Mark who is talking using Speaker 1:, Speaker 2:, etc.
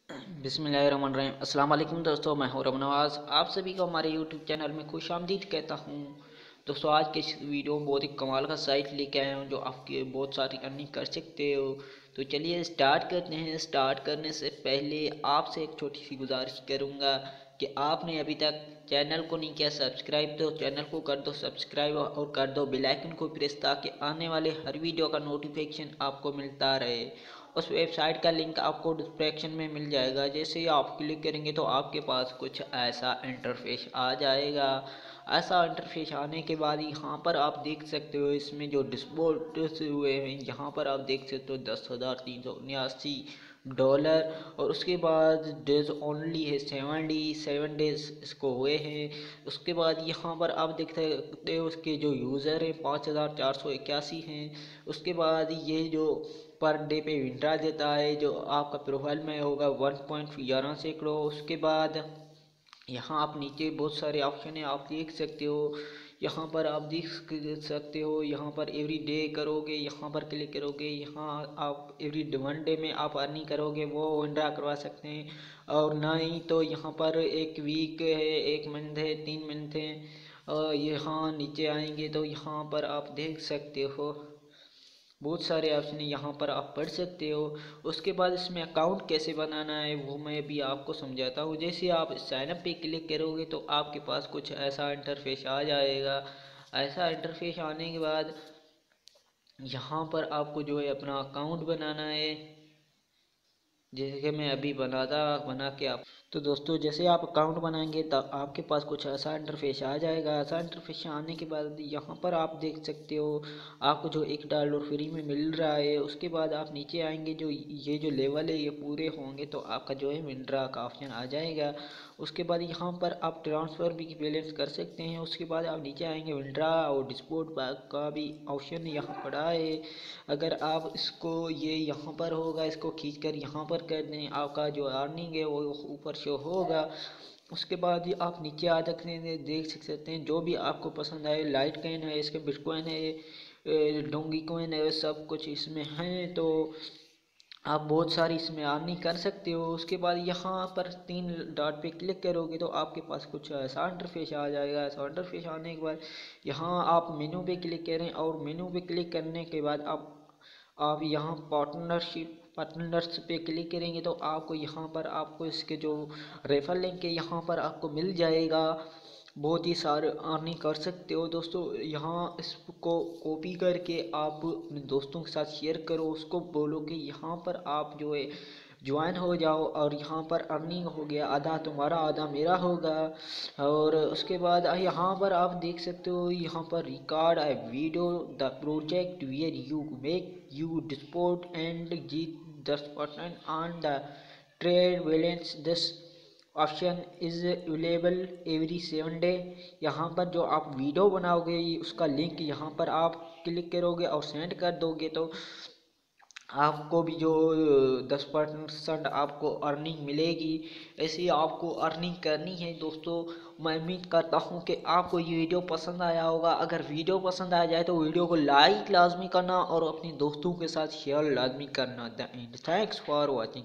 Speaker 1: बिस्मिल्लाहिर्रहमानिर्रहीम। अस्सलाम वालेकुम दोस्तों, मैं हूं नवाज़। आप सभी को हमारे यूट्यूब चैनल में खुश आमदीद कहता हूं। दोस्तों, आज के इस वीडियो में बहुत ही कमाल का साइट लेके आया हूं जो आपके बहुत सारी अर्निंग कर सकते हो। तो चलिए स्टार्ट करते हैं। स्टार्ट करने से पहले आपसे एक छोटी सी गुजारिश करूंगा कि आपने अभी तक चैनल को नहीं किया सब्सक्राइब, तो चैनल को कर दो सब्सक्राइब और कर दो बेल आइकन को प्रेस, ताकि आने वाले हर वीडियो का नोटिफिकेशन आपको मिलता रहे। उस वेबसाइट का लिंक आपको डिस्क्रिप्शन में मिल जाएगा। जैसे ही आप क्लिक करेंगे तो आपके पास कुछ ऐसा इंटरफेस आ जाएगा। ऐसा इंटरफेस आने के बाद यहाँ पर आप देख सकते हो, इसमें जो डिस्पोर्ट हुए हैं यहाँ पर आप देख सकते हो $10,379। और उसके बाद डेज ओनली है 7 डेज इसको हुए हैं। उसके बाद यहाँ पर आप देख सकते हो उसके जो यूज़र हैं 5,481 हैं। उसके बाद ये जो पर डे पे विड्रा देता है, जो आपका प्रोफाइल में होगा 1.11 सैकड़ों। उसके बाद यहाँ आप नीचे बहुत सारे ऑप्शन है, आप देख सकते हो। यहाँ पर आप देख सकते हो, यहाँ पर एवरी डे करोगे, यहाँ पर क्लिक करोगे, यहाँ आप एवरी 1 डे में आप अर्निंग करोगे वो विड्रा करवा सकते हैं। और ना ही तो यहाँ पर एक वीक है, एक मंथ है, 3 मंथ है। और यहाँ नीचे आएंगे तो यहाँ पर आप देख सकते हो बहुत सारे ऑप्शन यहाँ पर आप पढ़ सकते हो। उसके बाद इसमें अकाउंट कैसे बनाना है वो मैं भी आपको समझाता हूँ। जैसे आप साइन अप पे क्लिक करोगे तो आपके पास कुछ ऐसा इंटरफेस आ जाएगा। ऐसा इंटरफेस आने के बाद यहाँ पर आपको जो है अपना अकाउंट बनाना है, जैसे कि मैं अभी बना के आप। तो दोस्तों, जैसे आप अकाउंट बनाएंगे तब आपके पास कुछ ऐसा इंटरफेस आ जाएगा। ऐसा इंटरफेस आने के बाद यहाँ पर आप देख सकते हो आपको जो $1 फ्री में मिल रहा है। उसके बाद आप नीचे आएंगे, जो ये जो लेवल है ये पूरे होंगे तो आपका जो है विड्रा का ऑप्शन आ जाएगा। उसके बाद यहाँ पर आप ट्रांसफ़र भी बैलेंस कर सकते हैं। उसके बाद आप नीचे आएंगे, विड्रा और डिस्पोर्ट का भी ऑप्शन यहाँ पड़ा है। अगर आप इसको ये यहाँ पर होगा, इसको खींच कर यहाँ पर कर दें, आपका जो अर्निंग है वो ऊपर शो होगा। उसके बाद ही आप नीचे आ सकते हैं, देख सकते हैं जो भी आपको पसंद आए। लाइटकॉइन है, इसके बिटकॉइन है, डोंगी कॉइन है, सब कुछ इसमें है। तो आप बहुत सारी इसमें अर्निंग कर सकते हो। उसके बाद यहाँ पर 3 डॉट पे क्लिक करोगे तो आपके पास कुछ ऐसा इंटरफेस आ जाएगा। ऐसा इंटरफेस आने के बाद यहाँ आप मेनू पे क्लिक करें, और मेनू पे क्लिक करने के बाद आप यहाँ पार्टनर्स पे क्लिक करेंगे तो आपको यहाँ पर आपको इसके जो रेफर लिंक है यहाँ पर आपको मिल जाएगा। बहुत ही सारे अर्निंग कर सकते हो दोस्तों। यहाँ इसको कॉपी करके आप अपने दोस्तों के साथ शेयर करो, उसको बोलो कि यहाँ पर आप जो है ज्वाइन हो जाओ, और यहाँ पर अर्निंग हो गया, आधा तुम्हारा आधा मेरा होगा। और उसके बाद यहाँ पर आप देख सकते हो, यहाँ पर record a video the project where you make you deposit and get 10% on the trade balance. This option is available every 7 day. यहाँ पर जो आप वीडियो बनाओगे उसका लिंक यहाँ पर आप क्लिक करोगे और सेंड कर दोगे तो आपको भी जो 10% आपको अर्निंग मिलेगी। ऐसे ही आपको अर्निंग करनी है दोस्तों। मैं उम्मीद करता हूँ कि आपको ये वीडियो पसंद आया होगा। अगर वीडियो पसंद आ जाए तो वीडियो को लाइक लाजमी करना और अपने दोस्तों के साथ शेयर लाजमी करना। Thanks for watching.